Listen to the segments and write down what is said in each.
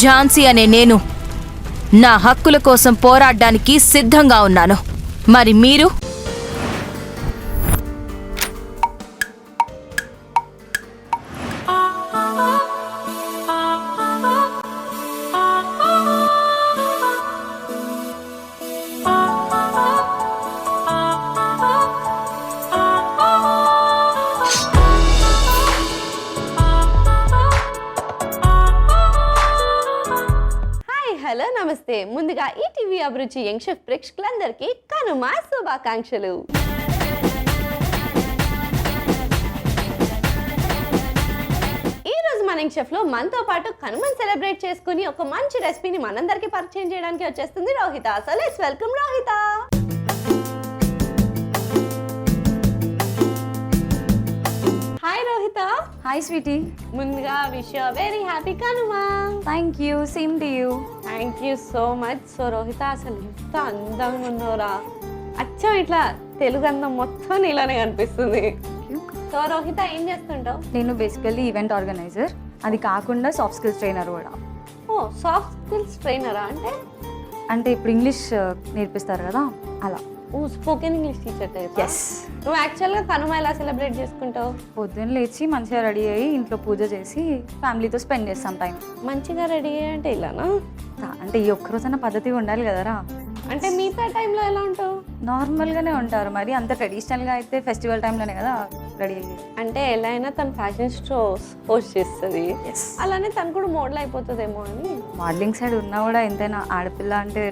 ఝాన్సీ అనే నేను నా హక్కుల కోసం పోరాడడానికి సిద్ధంగా ఉన్నాను. మరి మీరు? హలో నమస్తే. ముందుగా ఈ టీవీ అభిరుచి యంగ్ షెఫ్ ప్రేక్షకులందరికీ కనుమ శుభాకాంక్షలు. ఈ రోజు మన యంగ్ షెఫ్ లో మనతో పాటు కనుమని సెలబ్రేట్ చేసుకుని ఒక మంచి రెసిపీని మనందరికీ పరిచయం చేయడానికి వచ్చేస్తుంది Rohitha. So let's welcome Rohitha. Hi Rohitha. Hi Sweety. ముందుగా wish you very happy Kanuma. Thank you, same to you. Thank you so much. So Rohitha, అసలు ఎంత అందంగా ఉన్నావురా. అచ్చం ఇట్లా తెలుగు అందం మొత్తం నీలోనే కనిపిస్తుంది. సో రోహిత, ఏం చేస్తుంటావు? నేను బేసికల్లీ ఈవెంట్ ఆర్గనైజర్, అది కాకుండా సాఫ్ట్ స్కిల్స్ ట్రైనర్ కూడా. ఓ, సాఫ్ట్ స్కిల్స్ ట్రైనరా? అంటే ఇప్పుడు ఇంగ్లీష్ నేర్పిస్తారు కదా, అలా. ఓ, spoken English teacher type. Yes. నువ్వు యాక్చువల్గా కనుమ ఎలా సెలబ్రేట్ చేసుకుంటావు? పొద్దున్న లేచి మంచిగా రెడీ అయ్యి ఇంట్లో పూజ చేసి ఫ్యామిలీతో స్పెండ్ చేస్తాం టైం. మంచిగా రెడీ అంటే ఇలానా? అంటే ఈ ఒక్కరోజైనా పద్ధతిగా ఉండాలి కదరా. అంటే మిగతా టైంలో ఎలా ఉంటావు? నార్మల్గానే ఉంటారు, మరి అంత ట్రెడిషనల్గా అయితే ఫెస్టివల్ టైంలోనే కదా రెడీ అయ్యి. అంటే ఎలా అయినా తను ఫ్యాషన్ షోస్ హోస్ట్ చేస్తుంది, అలానే తను కూడా మోడల్ అయిపోతుందేమో అని. మోడలింగ్ సైడ్ ఉన్నా కూడా ఎంతైనా ఆడపిల్ల అంటే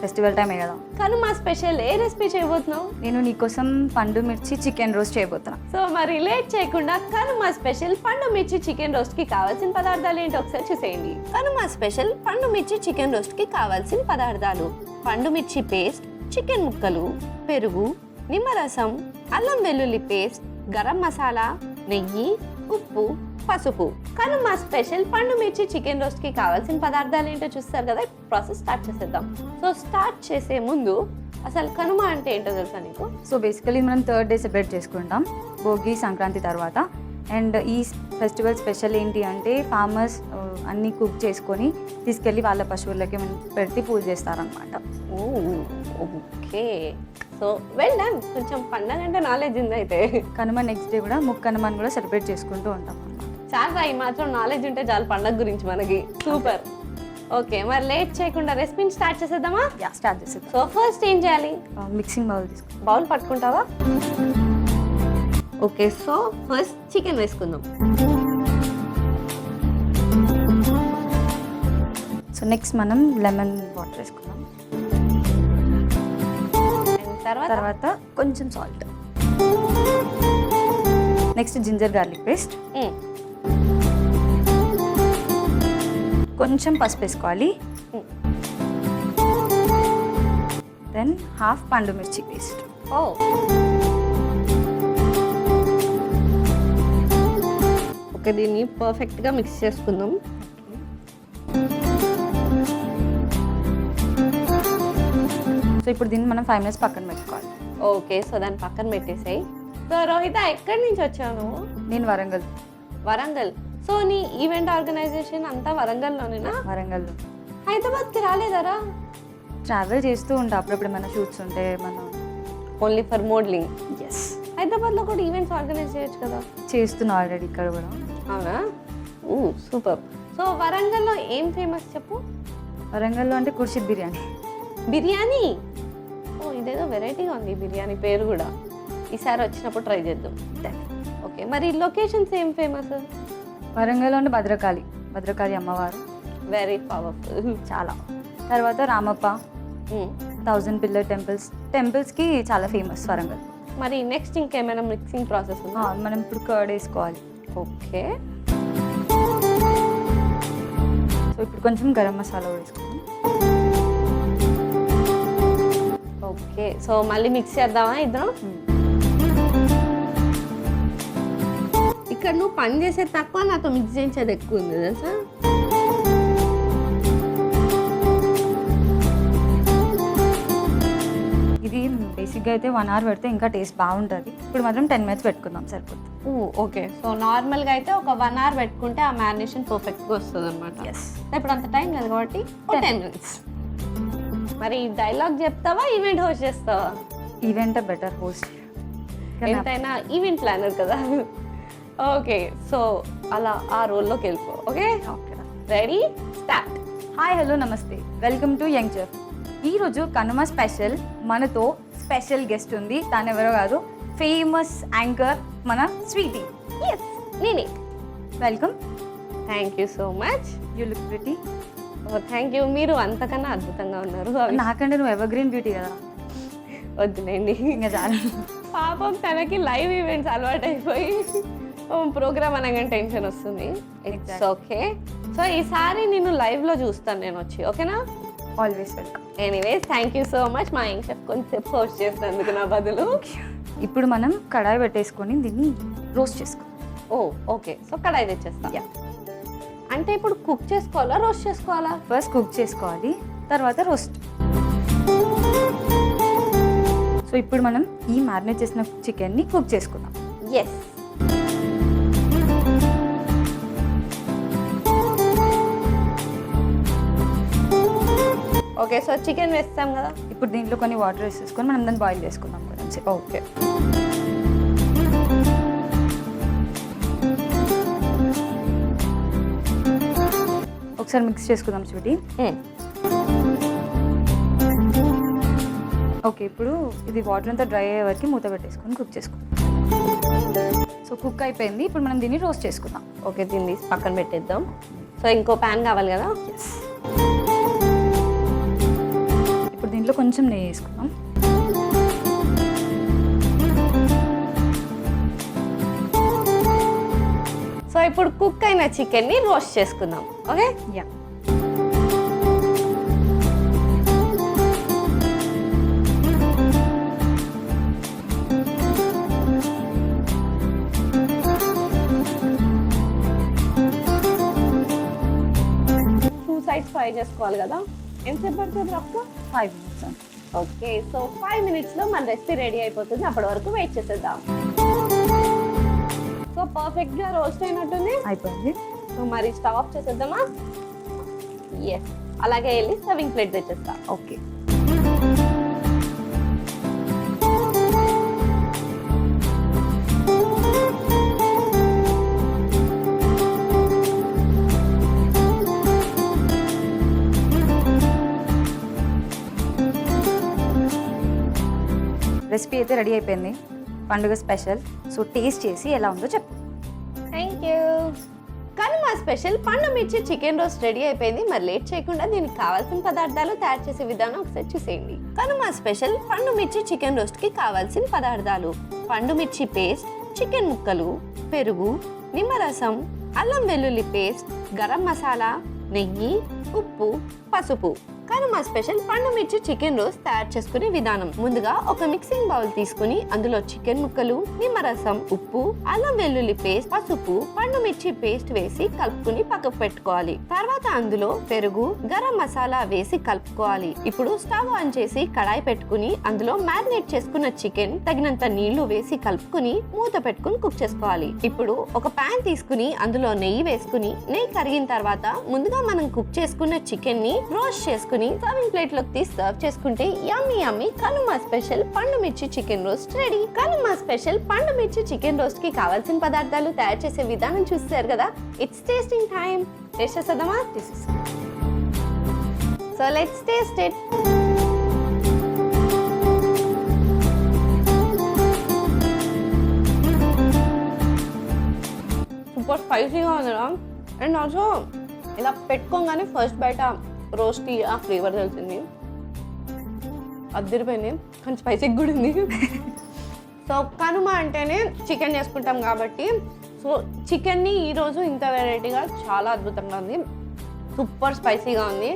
ఫెస్టివల్ టైమే కదా. కానీ మా స్పెషల్ ఏ రెసిపీ చేయబోతున్నావు? నేను నీకోసం పండు మిర్చి చికెన్ రోస్ట్ చేయబోతున్నా. సో మరి లేట్ చేయకుండా కనుమ స్పెషల్ పండు మిర్చి చికెన్ రోస్ట్ కి కావాల్సిన పదార్థాలు ఏంటో ఒకసారి చూసేయండి. కనుమ స్పెషల్ పండు మిర్చి చికెన్ రోస్ట్ కి కావాల్సిన పదార్థాలు: పండు మిర్చి పేస్ట్, చికెన్ ముక్కలు, పెరుగు, నిమ్మరసం, అల్లం వెల్లుల్లి పేస్ట్, గరం మసాలా, నెయ్యి, ఉప్పు, పసుపు. కనుమ స్పెషల్ పండు మిర్చి చికెన్ రోస్ట్ కి కావాల్సిన పదార్థాలు ఏంటో చూస్తారు కదా. ప్రాసెస్ స్టార్ట్ చేసేద్దాం. సో స్టార్ట్ చేసే ముందు అసలు కనుమ అంటే ఏంటో తెలుసా నీకు? సో బేసికలీ మనం 3rd డే సెలబ్రేట్ చేసుకుంటాం, భోగి సంక్రాంతి తర్వాత. అండ్ ఈ ఫెస్టివల్ స్పెషల్ ఏంటి అంటే ఫార్మర్స్ అన్నీ కుక్ చేసుకొని తీసుకెళ్ళి వాళ్ళ పశువులకి పెట్టి పూజ చేస్తారనమాట. Okay, so well done. కొంచెం పండగ అంటే నాలెడ్జ్ ఉంది అయితే. కనుమ నెక్స్ట్ డే కూడా ముక్కనుమని కూడా సెలబ్రేట్ చేసుకుంటూ ఉంటాం అన్నమాట. చాలా ఈ మాత్రం నాలెడ్జ్ ఉంటే చాలు పండగ గురించి మనకి. సూపర్. ఓకే, మరి లేట్ చేయకుండా రెసిపీని స్టార్ట్ చేసేద్దామా? స్టార్ట్ చేసేద్దాం. సో ఫస్ట్ ఏం చేయాలి? మిక్సింగ్ బౌల్ తీసుకో. బౌల్ పట్టుకుంటావా? ఓకే, సో ఫస్ట్ చికెన్ వేసుకుందాం. సో నెక్స్ట్ మనం లెమన్ వాటర్ వేసుకుందాం. తర్వాత కొంచెం salt. Next ginger garlic paste, కొంచెం పసుపు వేసుకోవాలి. దెన్ హాఫ్ పండు మిర్చి పేస్ట్. ఓకే, దీన్ని పర్ఫెక్ట్గా మిక్స్ చేసుకుందాం. సో ఇప్పుడు దీన్ని మనం 5 minutes పక్కన పెట్టుకోవాలి. ఓకే, సో దాన్ని పక్కన పెట్టేసాయి. సో రోహిత, ఎక్కడి నుంచి వచ్చావు నువ్వు? నేను వరంగల్. వరంగల్. సో నీ ఈవెంట్ ఆర్గనైజేషన్ అంతా వరంగల్లోనేనా? వరంగల్లో. హైదరాబాద్కి రాలేదరా? ట్రావెల్ చేస్తూ ఉంటా, అప్పుడప్పుడు ఏమైనా షూట్స్ ఉంటే మనం. Only for modelling? ఎస్. హైదరాబాద్లో కూడా ఈవెంట్స్ ఆర్గనైజ్ చేయొచ్చు కదా. చేస్తున్నా ఆల్రెడీ ఇక్కడ కూడా. అవునా? సూపర్. సో వరంగల్లో ఏం ఫేమస్ చెప్పు? వరంగల్లో అంటే కుర్షిద్ బిర్యానీ. బిర్యానీ? ఓ, ఇదేదో వెరైటీగా ఉంది బిర్యానీ పేరు కూడా. ఈసారి వచ్చినప్పుడు ట్రై చేద్దాం. ఓకే, మరి లొకేషన్స్ ఏం ఫేమస్? వరంగల్లో అంటే భద్రకాళి అమ్మవారు వెరీ పవర్ఫుల్ చాలా. తర్వాత రామప్ప, 1000 పిల్లర్ టెంపుల్స్కి చాలా ఫేమస్ వరంగల్. మరి నెక్స్ట్ ఇంకేమైనా మిక్సింగ్ ప్రాసెస్ ఉందా? మనం ఇప్పుడు కర్డ్ వేసుకోవాలి. ఓకే, సో ఇప్పుడు కొంచెం గరం మసాలా వేసుకోవాలి. ఓకే, సో మళ్ళీ మిక్స్ చేద్దామా ఇద్దరం? ఇక్కడ నువ్వు పని చేసేది తక్కువ, నాతో మిక్స్ చేయించేది ఎక్కువ ఉంది తెలుసా. ఇది బేసిక్గా అయితే 1 hour పెడితే ఇంకా టేస్ట్ బాగుంటుంది. ఇప్పుడు మాత్రం 10 minutes పెట్టుకుందాం, సరిపోతుంది. ఓకే. సో నార్మల్గా అయితే ఒక 1 hour పెట్టుకుంటే ఆ మ్యారినేషన్ పర్ఫెక్ట్గా వస్తుంది అనమాట. ఎస్. ఇప్పుడు అంత టైం లేదు కాబట్టి 10 minutes. మరి డైలాగ్ చెప్తావా, ఈవెంట్ హోస్ట్ చేస్తావా? Event better host. ఎంతైనా ఈవెంట్ ప్లానర్ కదా. ఓకే, సో అలా ఆ రోల్లోకి వెళ్ళిపో. Okay, okay. Ready, start. Hi, hello, నమస్తే, వెల్కమ్ టు యంగ్ చెఫ్. ఈరోజు కనుమ స్పెషల్. మనతో స్పెషల్ గెస్ట్ ఉంది. తాను ఎవరో కాదు, ఫేమస్ యాంకర్ మన స్వీటీ. ఎస్, నేనే. Welcome. Thank you so much. You look pretty. Thank you. మీరు అంతకన్నా అద్భుతంగా ఉన్నారు. నాకంటే నువ్వు ఎవర్ గ్రీన్ బ్యూటీ కదా. వద్దులేండి, ఇంకా చాలు. పాపం తనకి లైవ్ ఈవెంట్స్ అలవాటు అయిపోయి ప్రోగ్రామ్ అనగానే టెన్షన్ వస్తుంది. It's okay. సో ఈసారి నేను లైవ్లో చూస్తాను నేను వచ్చి, ఓకేనా? Always welcome. Anyways, thank you so much మా యంగ్ చెఫ్ కొంచెం హోస్ట్ చేసినందుకు నా బదులు. ఇప్పుడు మనం కడాయి పెట్టేసుకొని దీన్ని రోస్ట్ చేసుకో. ఓకే. సో కడాయి తెచ్చేస్తా. యా. అంటే ఇప్పుడు కుక్ చేసుకోవాలా, రోస్ట్ చేసుకోవాలా? ఫస్ట్ కుక్ చేసుకోవాలి, తర్వాత రోస్ట్. సో ఇప్పుడు మనం ఈ మ్యారినేట్ చేసిన చికెన్ని కుక్ చేసుకుందాం. ఎస్. ఓకే, సో చికెన్ వేస్తాం కదా. ఇప్పుడు దీంట్లో కొన్ని వాటర్ వేసేసుకొని మనం దాన్ని బాయిల్ చేసుకుందాం కొంచెం. ఓకే. ఒకసారి మిక్స్ చేసుకుందాం స్వీటీ. ఓకే, ఇప్పుడు ఇది వాటర్ అంతా డ్రై అయ్యే వరకు మూత పెట్టేసుకొని కుక్ చేసుకుందాం. సో కుక్ అయిపోయింది. ఇప్పుడు మనం దీన్ని రోస్ట్ చేసుకుందాం. ఓకే, దీన్ని తీసి పక్కన పెట్టేద్దాం. సో ఇంకో ప్యాన్ కావాలి కదా. ఎస్. ఇప్పుడు దీంట్లో కొంచెం నెయ్యి వేసుకుందాం. సో ఇప్పుడు కుక్ అయిన చికెన్ని రోస్ట్ చేసుకుందాం. ఓకే. యా. సైడ్స్ ఫ్రై చేసుకోవాలి కదా. ఎంతసేపు పడుతుంది అప్పుడు? 5 minutes. ఓకే, సో 5 minutesలో మన రెసిపీ రెడీ అయిపోతుంది. అప్పటి వరకు వెయిట్ చేసేద్దాం. సో పర్ఫెక్ట్గా రోస్ట్ అయినట్టుంది. అయిపోయింది. సో మరి స్టవ్ ఆఫ్ చేసేద్దామా? ఎస్. అలాగే వెళ్ళి సర్వింగ్ ప్లేట్ తెచ్చేస్తా. ఓకే. రెసిపీ అయితే రెడీ అయిపోయింది. పండుగ స్పెషల్. సో టేస్ట్ చేసి ఎలా ఉందో చెప్పు. Thank you. కానీ మా స్పెషల్ పండు మిర్చి చికెన్ రోస్ట్ రెడీ అయిపోయింది. మరి లేట్ చేయకుండా దీనికి కావాల్సిన పదార్థాలు తయారు చేసే విధానం ఒకసారి చూసేయండి. కానీ మా స్పెషల్ పండు మిర్చి చికెన్ రోస్ట్కి కావాల్సిన పదార్థాలు: పండు మిర్చి పేస్ట్, చికెన్ ముక్కలు, పెరుగు, నిమ్మరసం, అల్లం వెల్లుల్లి పేస్ట్, గరం మసాలా, నెయ్యి, ఉప్పు, పసుపు. కానీ మా స్పెషల్ పండు మిర్చి చికెన్ రోస్ట్ తయారు చేసుకునే విధానం: ముందుగా ఒక మిక్సింగ్ బౌల్ తీసుకుని అందులో చికెన్ ముక్కలు, నిమ్మరసం, ఉప్పు, అల్లం వెల్లుల్లి పేస్ట్, పసుపు, పండు మిర్చి పేస్ట్ వేసి కలుపుకుని పక్కకు పెట్టుకోవాలి. తర్వాత అందులో పెరుగు, గరం మసాలా వేసి కలుపుకోవాలి. ఇప్పుడు స్టవ్ ఆన్ చేసి కడాయి పెట్టుకుని అందులో మ్యారినేట్ చేసుకున్న చికెన్, తగినంత నీళ్లు వేసి కలుపుకుని మూత పెట్టుకుని కుక్ చేసుకోవాలి. ఇప్పుడు ఒక పాన్ తీసుకుని అందులో నెయ్యి వేసుకుని, నెయ్యి కరిగిన తర్వాత ముందుగా మనం కుక్ చేసుకున్న చికెన్ ని రోస్ట్ చేసుకుని సర్వింగ్ ప్లేట్ లోకి తీసి సర్వ్ చేసుకుంటే యమ్మీ యమ్మీ కనుమ స్పెషల్ పండు మిర్చి chicken roast ready. Kanuma special పండు మిర్చి చికెన్ రోస్ట్ కి కావాల్సిన పదార్థాలు తయారు చేసే విధానం చూస్తారు కదా. It's tasting time. టేస్ట్ చేద్దామా? So let's taste it. Super స్పైసీగా ఉంది. అండ్ ఆల్సో ఇలా పెట్టుకోగానే ఫస్ట్ బయట రోస్టీ ఆ ఫ్లేవర్ తెలిసింది. అద్దరిపోయింది, కానీ స్పైసీగా కూడా ఉంది. సో కనుమ అంటేనే చికెన్ చేసుకుంటాం కాబట్టి సో చికెన్ని ఈరోజు ఇంత వెరైటీగా చాలా అద్భుతంగా ఉంది. సూపర్ స్పైసీగా ఉంది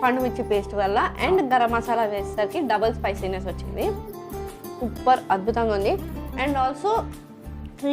పండు మిర్చి పేస్ట్ వల్ల. అండ్ గరం మసాలా వేసేసరికి డబుల్ స్పైసీనెస్ వచ్చింది. సూపర్ అద్భుతంగా ఉంది. And also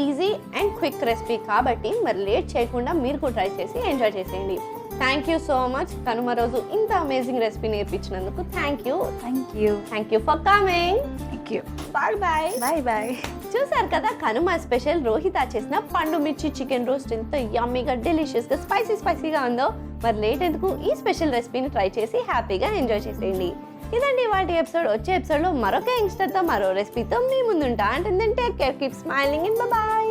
easy and quick recipe కాబట్టి మరి లేట్ చేయకుండా మీరు కూడా ట్రై చేసి ఎంజాయ్ చేసేయండి. Thank you so much. Kanuma రోజు ఇంత అమేజింగ్ రెసిపీ నేర్పించినందుకు thank you. Thank you. Thank you for coming. Thank you. Bye bye. Bye bye. చూసారు కదా కనుమ స్పెషల్ రోహిత చేసిన పండు మిర్చి చికెన్ రోస్ట్ ఎంత యమ్మీగా డెలిషియస్గా స్పైసీగా ఉందో. మరి లేట్ ఎందుకు, ఈ స్పెషల్ రెసిపీని ట్రై చేసి హ్యాపీగా ఎంజాయ్ చేసేయండి. ఇదండి వాటి ఎపిసోడ్. వచ్చే ఎపిసోడ్లో మరొక యంగ్స్టర్తో మరో రెసిపీతో మీ ముందుంటా. అంటే take care, keep smiling and bye.